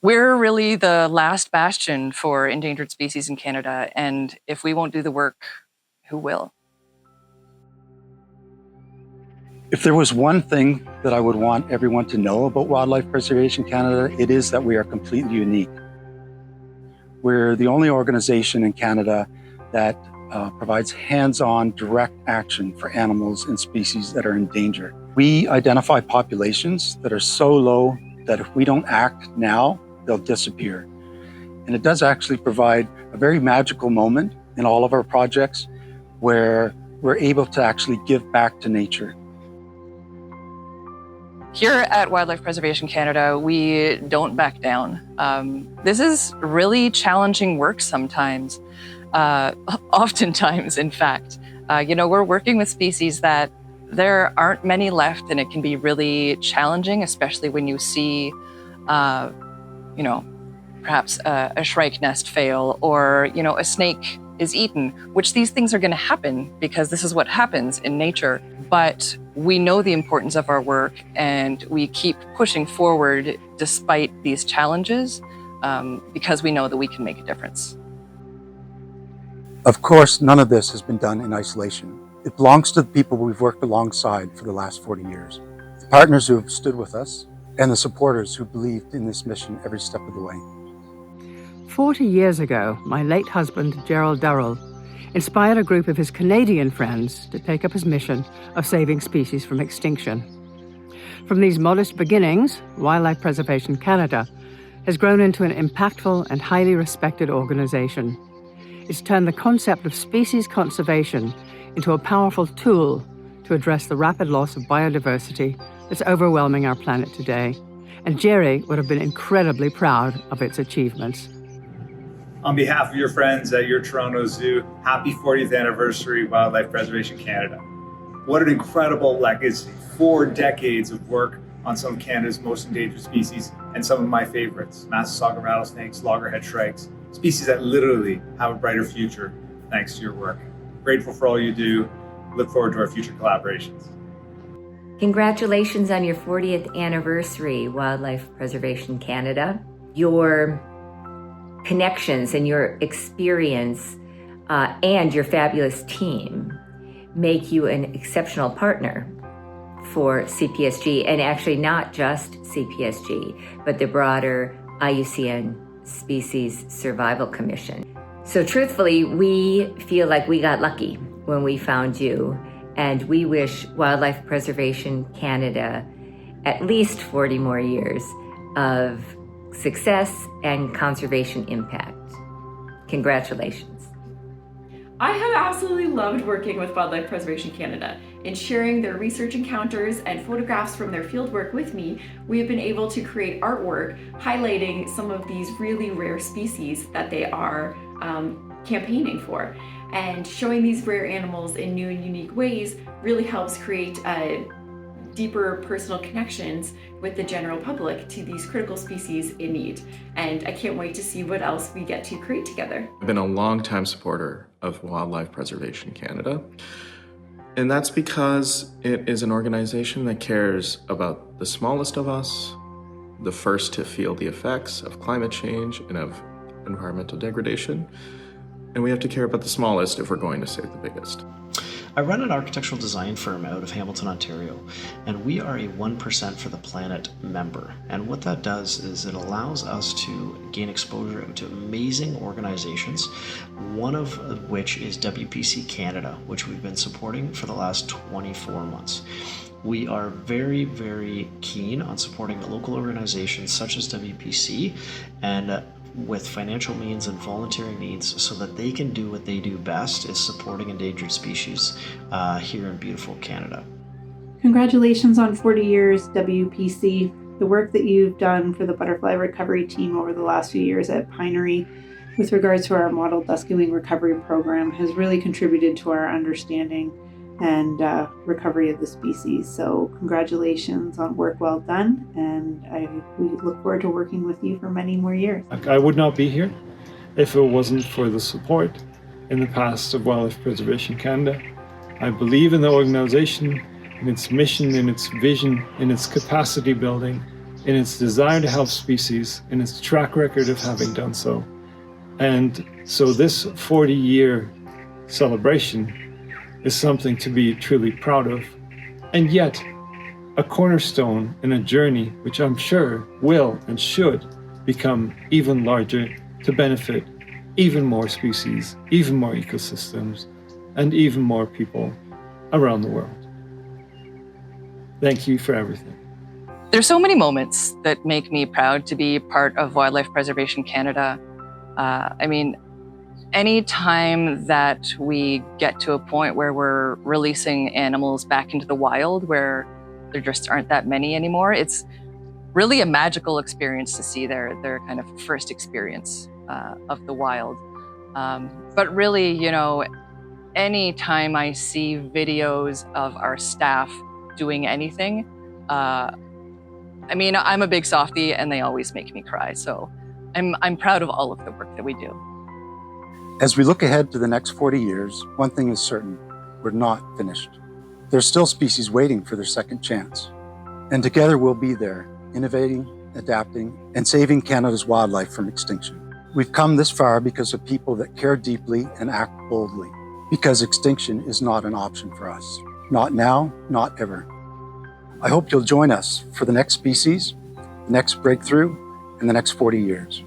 We're really the last bastion for endangered species in Canada, and if we won't do the work, who will? If there was one thing that I would want everyone to know about Wildlife Preservation Canada, it is that we are completely unique. We're the only organization in Canada that provides hands-on direct action for animals and species that are endangered. We identify populations that are so low that if we don't act now, they'll disappear. And it does actually provide a very magical moment in all of our projects where we're able to actually give back to nature. Here at Wildlife Preservation Canada, we don't back down. This is really challenging work sometimes, oftentimes, in fact. We're working with species that there aren't many left, and it can be really challenging, especially when you see, perhaps a shrike nest fail, or, a snake is eaten, which these things are going to happen because this is what happens in nature. But we know the importance of our work, and we keep pushing forward despite these challenges because we know that we can make a difference. Of course, none of this has been done in isolation. It belongs to the people we've worked alongside for the last 40 years, the partners who have stood with us, and the supporters who believed in this mission every step of the way. 40 years ago, my late husband, Gerald Durrell, inspired a group of his Canadian friends to take up his mission of saving species from extinction. From these modest beginnings, Wildlife Preservation Canada has grown into an impactful and highly respected organization. It's turned the concept of species conservation into a powerful tool to address the rapid loss of biodiversity that's overwhelming our planet today. And Jerry would have been incredibly proud of its achievements. On behalf of your friends at your Toronto Zoo, happy 40th anniversary, Wildlife Preservation Canada. What an incredible legacy. 4 decades of work on some of Canada's most endangered species and some of my favorites, Massasauga rattlesnakes, loggerhead shrikes, species that literally have a brighter future thanks to your work. Grateful for all you do. Look forward to our future collaborations. Congratulations on your 40th anniversary, Wildlife Preservation Canada. Your connections and your experience and your fabulous team make you an exceptional partner for CPSG, and actually not just CPSG, but the broader IUCN Species Survival Commission. So truthfully, we feel like we got lucky when we found you, and we wish Wildlife Preservation Canada at least 40 more years of success and conservation impact. Congratulations. I have absolutely loved working with Wildlife Preservation Canada. In sharing their research encounters and photographs from their fieldwork with me, we have been able to create artwork highlighting some of these really rare species that they are campaigning for. And showing these rare animals in new and unique ways really helps create deeper personal connections with the general public to these critical species in need. And I can't wait to see what else we get to create together. I've been a longtime supporter of Wildlife Preservation Canada, and that's because it is an organization that cares about the smallest of us, the first to feel the effects of climate change and of environmental degradation, and we have to care about the smallest if we're going to save the biggest. I run an architectural design firm out of Hamilton, Ontario, and we are a 1% for the Planet member. And what that does is it allows us to gain exposure to amazing organizations, one of which is WPC Canada, which we've been supporting for the last 24 months. We are very, very keen on supporting local organizations such as WPC and with financial means and volunteering needs so that they can do what they do best, is supporting endangered species here in beautiful Canada. Congratulations on 40 years, WPC. The work that you've done for the butterfly recovery team over the last few years at Pinery with regards to our model dusky-wing recovery program has really contributed to our understanding and recovery of the species. So congratulations on work well done, and we look forward to working with you for many more years. I would not be here if it wasn't for the support in the past of Wildlife Preservation Canada. I believe in the organization, in its mission, in its vision, in its capacity building, in its desire to help species, in its track record of having done so. And so this 40-year celebration is something to be truly proud of, and yet a cornerstone in a journey which I'm sure will and should become even larger to benefit even more species, even more ecosystems, and even more people around the world. Thank you for everything. There's so many moments that make me proud to be part of Wildlife Preservation Canada. I mean, any time that we get to a point where we're releasing animals back into the wild, where there just aren't that many anymore, it's really a magical experience to see their kind of first experience of the wild. But really, you know, any time I see videos of our staff doing anything, I mean, I'm a big softie and they always make me cry. So I'm proud of all of the work that we do. As we look ahead to the next 40 years, one thing is certain, we're not finished. There's still species waiting for their second chance. And together we'll be there, innovating, adapting, and saving Canada's wildlife from extinction. We've come this far because of people that care deeply and act boldly, because extinction is not an option for us. Not now, not ever. I hope you'll join us for the next species, the next breakthrough, and the next 40 years.